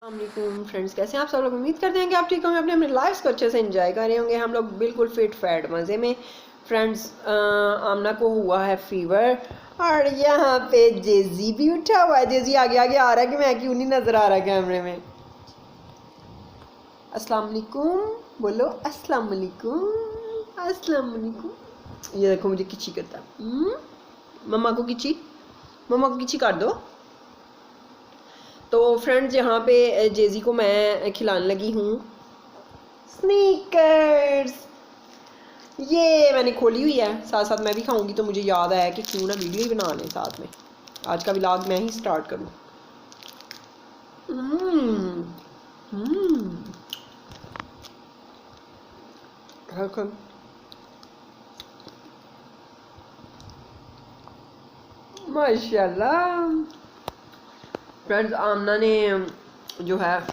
अस्सलाम फ्रेंड्स, कैसे हैं आप सब लोग। उम्मीद करते हैं कि आप ठीक होंगे, अपने अपने लाइफ्स को अच्छे से एंजॉय कर रहे होंगे। हम लोग बिल्कुल फिट फैट मज़े में। फ्रेंड्स, आमना को हुआ है फीवर और यहाँ पे जेजी भी उठा हुआ है। जेजी आगे आगे आ रहा है कि मैं क्यों नहीं नज़र आ रहा कैमरे में। अस्सलाम वालेकुम बोलो, अस्सलाम वालेकुम, अस्सलाम वालेकुम। ये देखो मुझे किची करता है। मम्मा को किची कर दो। तो फ्रेंड्स, यहाँ पे जेजी को मैं खिलाने लगी हूँ स्नीकर्स। ये मैंने खोली हुई है, साथ साथ मैं भी खाऊंगी। तो मुझे याद आया कि क्यों ना वीडियो ही बना लें साथ में। आज का व्लॉग मैं ही स्टार्ट करूँ। माशाल्लाह। फ्रेंड्स, आमना ने जो है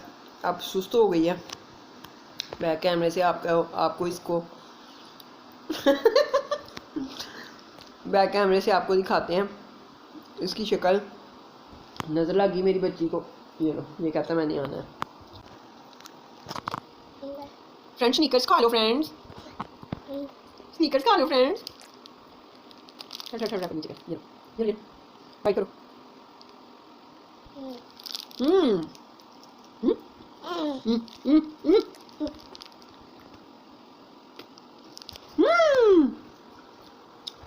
अब सुस्त हो गई है। बैक कैमरे से आपको इसको बैक कैमरे से आपको दिखाते हैं इसकी शक्ल। नज़र लगी मेरी बच्ची को। ये लो, ये कहता है मैंने आना है। फ्रेंड्स, स्नीकर्स खा लो फ्रेंड्स, स्नीकर्स खा लो फ्रेंड्स। ये फाइट करो।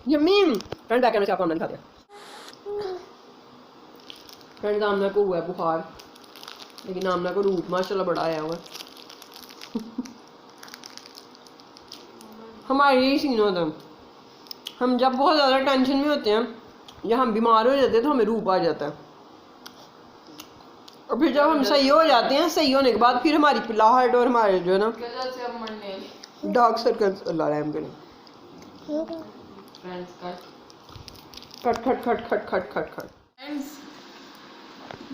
यम्मी। फ्रेंड, बैक कैमरे से आपको आमना दिखाते हैं। फ्रेंड, आमना को हुआ है बुखार, लेकिन आमना को रूट माशाल्लाह बड़ा आया हुआ है। हमारे यही सीन होता है। हम जब बहुत ज़्यादा टेंशन में होते हैं या हम बीमार हो जाते हैं तो हमें रूप आ जाता है। और फिर जब हम सही हो जाते हैं, सही होने के बाद फिर हमारी पिलाहट और हमारे जो है ना डार्क सर्कल्स, अल्लाह रहम करे। खट खट खट खट खट खट खट।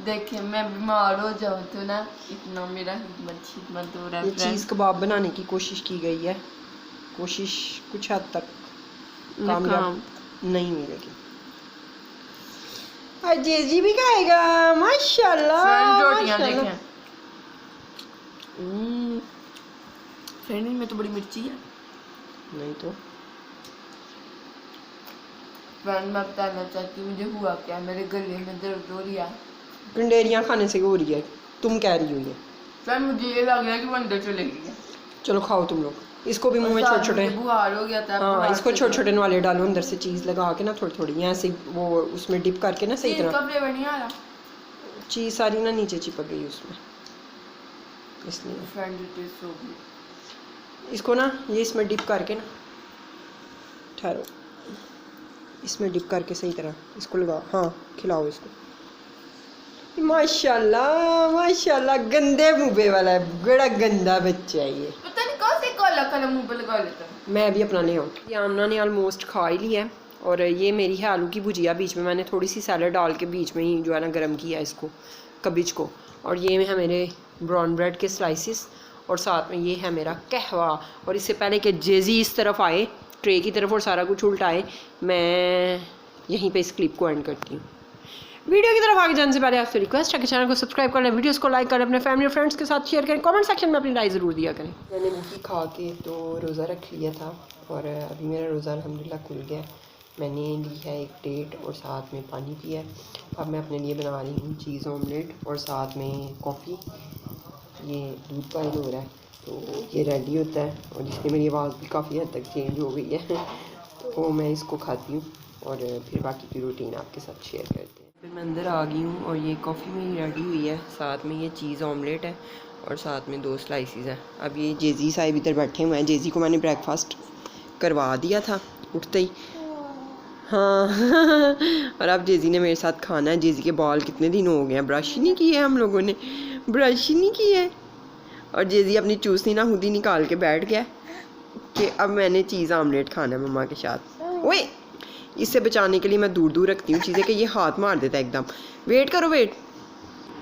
देखिए, मैं बीमार हो जाऊँ तो ना इतना मेरा हिम्मत हो रहा है। ये चीज़ कबाब बनाने की कोशिश की गई है। कोशिश कुछ हद तक कामयाब नहीं हुई, लेकिन जेजी भी खाएगा माशाल्लाह। रोटियां देखें फ्रेंड, में तो बड़ी मिर्ची है। नहीं तो फ्रेंड, मैं बताना चाहती हूँ मुझे हुआ क्या, मेरे गले में दर्द हो रही है। गंडेरियाँ खाने से हो रही है, तुम कह रही हो ये। फ्रेंड, मुझे ये लग रहा है कि वो अंदर चले गई है। चलो खाओ तुम लोग। इसको भी मुंह में छोटे छोटे, बुखार हो गया था। हाँ, इसको छोटे छोटे वाले डालो अंदर से, चीज़ लगा के ना थोड़ी थोड़ी यहाँ से वो उसमें डिप करके ना सही तरह। इसका फ्लेवर नहीं आ रहा। चीज़ सारी ना नीचे चिपक गई उसमें, इसलिए फ्रेंड इसको ना ये इसमें डिप करके ना, ठहरो, इसमें डिप करके सही तरह इसको लगाओ। हाँ, खिलाओ इसको। माशाल्लाह माशाल्लाह, गंदे मुँह वाला है, बड़ा गंदा बच्चा है ये। पता नहीं कौन से काला काला मुंह पे लगा लेता है। मैं भी अपना ले आऊँ। ये आमना ने ऑलमोस्ट खा ही लिया है। और ये मेरी है आलू की भुजिया। बीच में मैंने थोड़ी सी सैलड डाल के बीच में ही जो है ना गर्म किया इसको, कबिज को। और ये है मेरे ब्राउन ब्रेड के स्लाइसिस, और साथ में ये है मेरा कहवा। और इससे पहले कि जेजी इस तरफ आए ट्रे की तरफ और सारा कुछ उल्टाए, मैं यहीं पे इस क्लिप को एंड करती हूँ। वीडियो की तरफ आगे जाने से पहले आपसे रिक्वेस्ट है कि चैनल को सब्सक्राइब करें, वीडियोस को लाइक करें, अपने फैमिली और फ्रेंड्स के साथ शेयर करें, कमेंट सेक्शन में अपनी राय ज़रूर दिया करें। मैंने मूँगी खा के तो रोज़ा रख लिया था और अभी मेरा रोज़ा अल्हम्दुलिल्लाह खुल गया। मैंने ली है एक डेट और साथ में पानी पिया है। अब मैं अपने लिए बना रही हूँ चीज़ ऑमलेट और साथ में कॉफ़ी। ये दूध बॉयल हो रहा है तो ये रेडी होता है, और इसलिए मेरी आवाज़ भी काफ़ी हद तक चेंज हो गई है। तो मैं इसको खाती हूँ और फिर बाकी की रूटीन आपके साथ शेयर करते हैं। फिर मैं अंदर आ गई हूँ और ये कॉफ़ी मेरी रेडी हुई है, साथ में ये चीज़ ऑमलेट है और साथ में 2 स्लाइसिस हैं। अब ये जेजी साहिब इधर बैठे हुए हैं। जेजी को मैंने ब्रेकफास्ट करवा दिया था उठते ही, हाँ। और अब जेजी ने मेरे साथ खाना है। जेजी के बाल कितने दिन हो गए हैं, ब्रश ही नहीं किए हम लोगों ने, ब्रश ही नहीं किए। और जेजी अपनी चूसनी ना खुद ही निकाल के बैठ गया कि अब मैंने चीज़ ऑमलेट खाना है मम्मा के साथ। ओए, इससे बचाने के लिए मैं दूर दूर रखती हूँ चीज़ें कि ये हाथ मार देता है एकदम। वेट करो, वेट।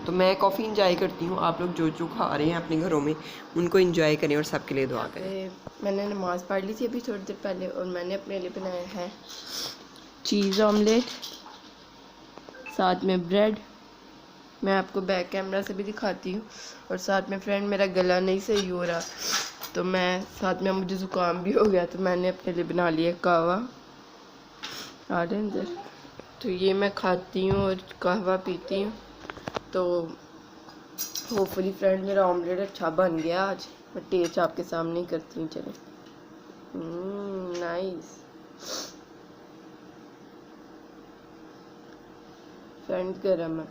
तो मैं कॉफ़ी इंजॉय करती हूँ। आप लोग जो जो खा रहे हैं अपने घरों में उनको इंजॉय करें और सबके लिए दुआ करें। मैंने नमाज़ पढ़ ली थी अभी थोड़ी देर पहले, और मैंने अपने लिए बनाया है चीज़ ऑमलेट, साथ में ब्रेड, मैं आपको बैक कैमरा से भी दिखाती हूँ। और साथ में फ्रेंड मेरा गला नहीं सही हो रहा, तो मैं साथ में मुझे ज़ुकाम भी हो गया, तो मैंने अपने लिए बना लिया कहवा। आ रहे अंदर, तो ये मैं खाती हूँ और कहवा पीती हूँ। तो होपफुली फ्रेंड मेरा ऑमलेट अच्छा बन गया आज। मैं टेस्ट आपके सामने ही करती हूँ। चलो, नाइस फ्रेंड, गरम है।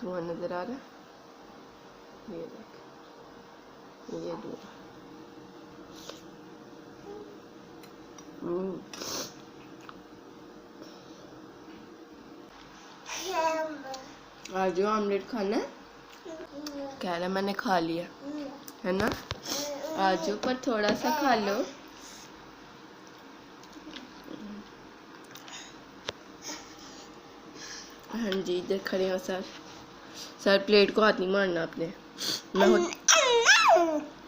धुआं नजर आ रहा है, ये देख, ये धुआं। आज जो ऑमलेट खाना है, कह रहा मैंने खा लिया है ना। आज पर थोड़ा सा खा लो। हाँ जी, इधर खड़े हो सर। सर प्लेट को हाथ नहीं मारना आपने,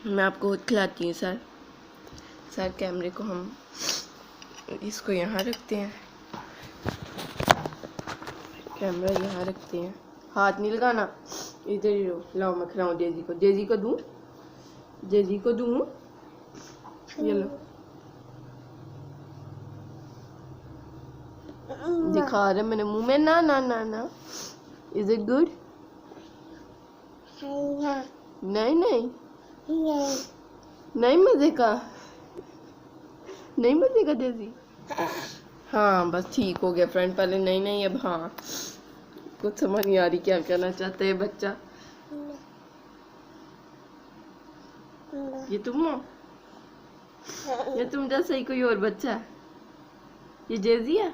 मैं आपको खुद खिलाती हूँ सर। सर कैमरे को हम इसको यहाँ रखते हैं, कैमरा यहाँ रखते हैं, हाथ नहीं लगाना, इधर ही रहो। लाओ मैं खिलाऊँ जेजी को, जेजी को दूँ, जेजी को दूँ, ये लो। दिखा रहे मैंने मुंह में, ना ना ना ना। Is it good? नहीं नहीं नहीं मजे का, नहीं मजे का जेजी। हाँ बस ठीक हो गया फ्रेंड, पहले नहीं नहीं अब हाँ। कुछ समझ नहीं आ रही क्या कहना चाहते है बच्चा। ये तुम हो, ये तुम जैसा ही कोई और बच्चा है? ये जेजी है?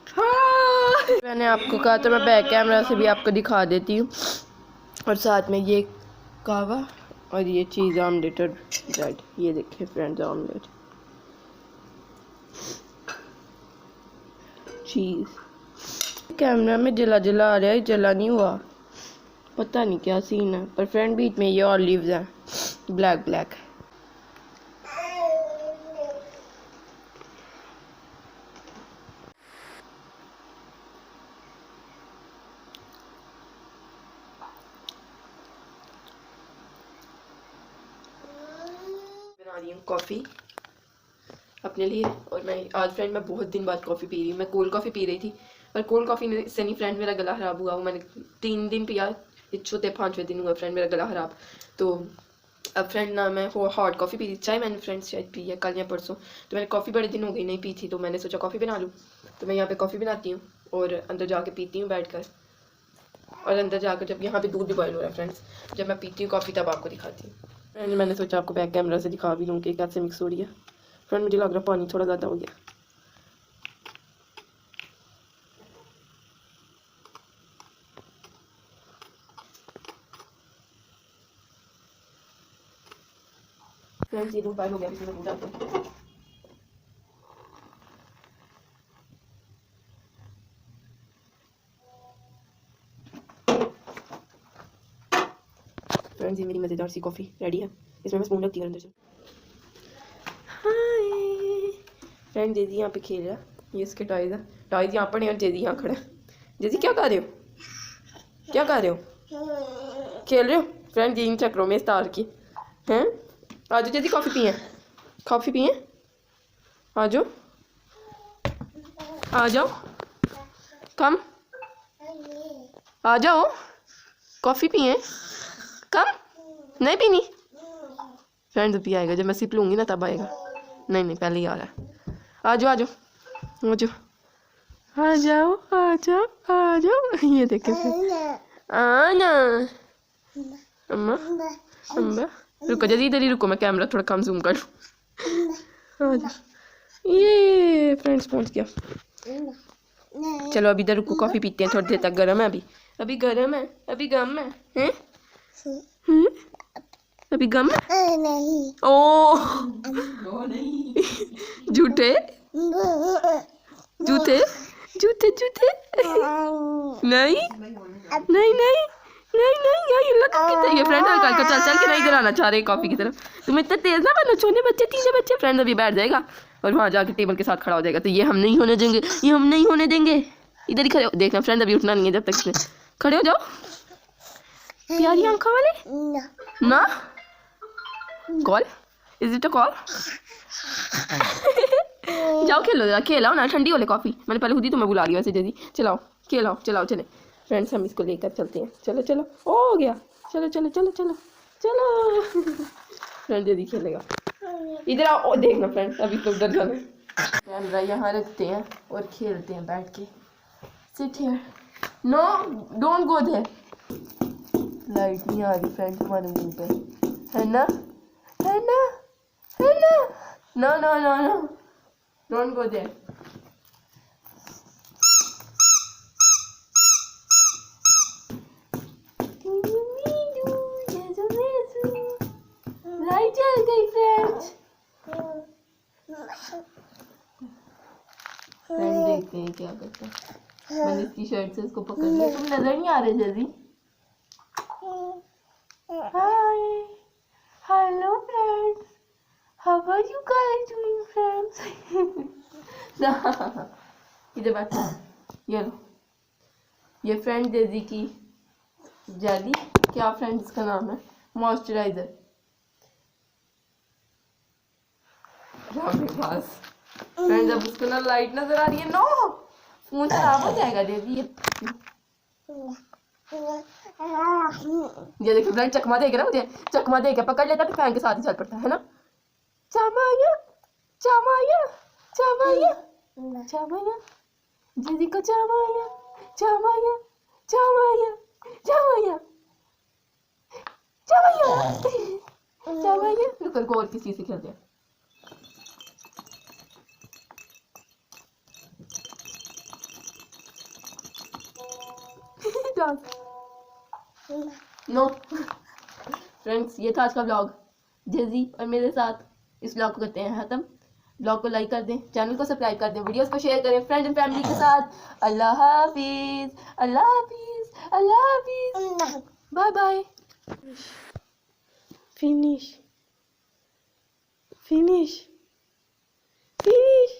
हाँ। मैंने आपको कहा तो मैं बैक कैमरा से भी आपको दिखा देती हूँ। और साथ में ये कहवा और ये चीज़ ऑमलेट और ब्रेड, ये देखिए फ्रेंड्स, ऑमलेट चीज़। कैमरा में जला जला आ रहा है, जला नहीं हुआ, पता नहीं क्या सीन है। पर फ्रेंड बीच में ये ऑलिव्स हैं, ब्लैक ब्लैक। बना रही हूँ कॉफ़ी अपने लिए। और मैं आज फ्रेंड मैं बहुत दिन बाद कॉफ़ी पी रही हूँ। मैं कोल्ड कॉफ़ी पी रही थी, पर कोल्ड कॉफ़ी से नहीं फ्रेंड मेरा गला ख़राब हुआ। वो मैंने 3 दिन पिया, ये चौथे 5वें दिन हुआ फ्रेंड मेरा गला ख़राब। तो अब फ्रेंड ना मैं वो हॉट कॉफ़ी पी थी, चाय मैंने फ्रेंड्स शायद पी है कल या परसों। तो मैंने कॉफ़ी बड़े दिन हो गई नहीं पी थी, तो मैंने सोचा कॉफ़ी बना लूँ। तो मैं यहाँ पे कॉफ़ी बनाती हूँ और अंदर जाके पीती हूँ बैठ कर। और अंदर जाकर जब यहाँ पे दूध भी बॉयल हो रहा है फ्रेंड्स, जब मैं पीती हूँ कॉफ़ी तब आपको दिखाती हूँ। फ्रेंड मैंने सोचा आपको बैक कैमरा से दिखा भी लूँ कि कैसे मिक्स हो रही है। फ्रेंड मुझे लग रहा पानी थोड़ा ज़्यादा हो गया। फ्रेंड्स ये दूध बॉयल हो गया, इसमें दूध डालते हैं। फ्रेंड्स ये मेरी मज़ेदार सी कॉफ़ी रेडी है, इसमें मैं स्पून रखती हूँ अंदर से। हाय फ्रेंड, जेजी यहाँ पे खेल रहा है, ये इसके टॉयज है। टॉयज यहाँ पर नहीं और जेजी यहाँ खड़ा है। जेजी क्या कर रहे हो, क्या कर रहे हो, खेल रहे हो? फ्रेंड जीन चक्रों में इस तार की हैं। आ जाओ जेजी कॉफ़ी पिए, कॉफ़ी पिए, आ जाओ आ जाओ, कम आ जाओ, कॉफ़ी पिए, कम। नहीं पीनी फ्रेंड, अभी आएगा जब मैं सिप लूँगी ना तब आएगा। नहीं नहीं पहले ही आ रहा है। आ जाओ आ जाओ आ जाओ आ जाओ आ जाओ आ जाओ। ये देखे आना अम्मा अम्मा, रुको जल्दी इधर ही रुको, मैं कैमरा थोड़ा कम जूम कर लूँ। आ जाओ। ये फ्रेंड्स पहुँच गया। चलो अभी इधर रुको, कॉफ़ी पीते हैं थोड़ी देर तक। गर्म है अभी, अभी गर्म है, अभी गम है, हैं? अभी गम है? नहीं। ओ झूठे जूते जूते जूते। नहीं नहीं नहीं नहीं नहीं यार, ये लग कितना ये फ्रेंड हल्का हल्का चल चल के नहीं गिराना चाह रहे कॉफी की तरफ। तुम इतने तेज ना बनो, छोटे बच्चे, तीसरे बच्चे। फ्रेंड अभी बैठ जाएगा और वहाँ जाके टेबल के साथ खड़ा हो जाएगा, तो ये हम नहीं होने देंगे, ये हम नहीं होने देंगे। इधर ही खड़े हो, देखना फ्रेंड अभी उठना नहीं है जब तक इसने। खड़े हो जाओ प्यारी आंखों वाले ना। Call, is it a call? जाओ खेलो, खेलाओ ना, ठंडी हो ले कॉफी। मैंने पहले खुद ही तुम्हें बुला लिया वैसे जल्दी। चलाओ खेलाओ, चलाओ चले फ्रेंड्स, हम इसको लेकर चलते हैं। चलो चलो, हो गया, चलो चलो चलो चलो चलो। फ्रेंड जल्दी खेलेगा, इधर आओ। देखना फ्रेंड्स अभी तो उधर जाना। कैमरा यहाँ रखते हैं और खेलते हैं बैठ के। Sit here, no don't go there. Light नहीं आ रही फ्रेंड तुम्हारे मुंह पे, है ना, है ना, है ना। No no no no, don't go there. Light जल गई फ्रेंड्स। फ्रेंड देखते हैं क्या करता है। मैंने इसकी शर्ट से उसको पकड़ लिया, तुम नजर नहीं आ रहे जल्दी। Hi hello friends, how are you guys doing friends? इधर बैठो, ये लो, ये फ्रेंड डेजी की जेली, क्या फ्रेंड इसका नाम है, मॉइस्चराइजर। पास फ्रेंड्स अब उसको ना लाइट नजर आ रही है। नो, फोन खराब हो जाएगा डेजी। ये देखो फ्रेंड, चकमा देगा ना मुझे, चकमा देगा पकड़ लेता तो फैन के साथ ही चल पड़ता है ना। चामाया चामाया चामाया चामाया, दीदी को चामाया चामाया चामाया चामाया चामाया चामाया। रुको रुको, और किसी से खेलते हैं। नो फ्रेंड्स, ये था आज का व्लॉग जेजी और मेरे साथ। इस व्लॉग को करते हैं खत्म। व्लॉग को लाइक कर दें, चैनल को सब्सक्राइब कर दें, वीडियोस को शेयर करें फ्रेंड्स एंड फैमिली के साथ। अल्लाह हाफिज, अल्लाह हाफिज, अल्लाह हाफिज, bye bye. Finish finish finish.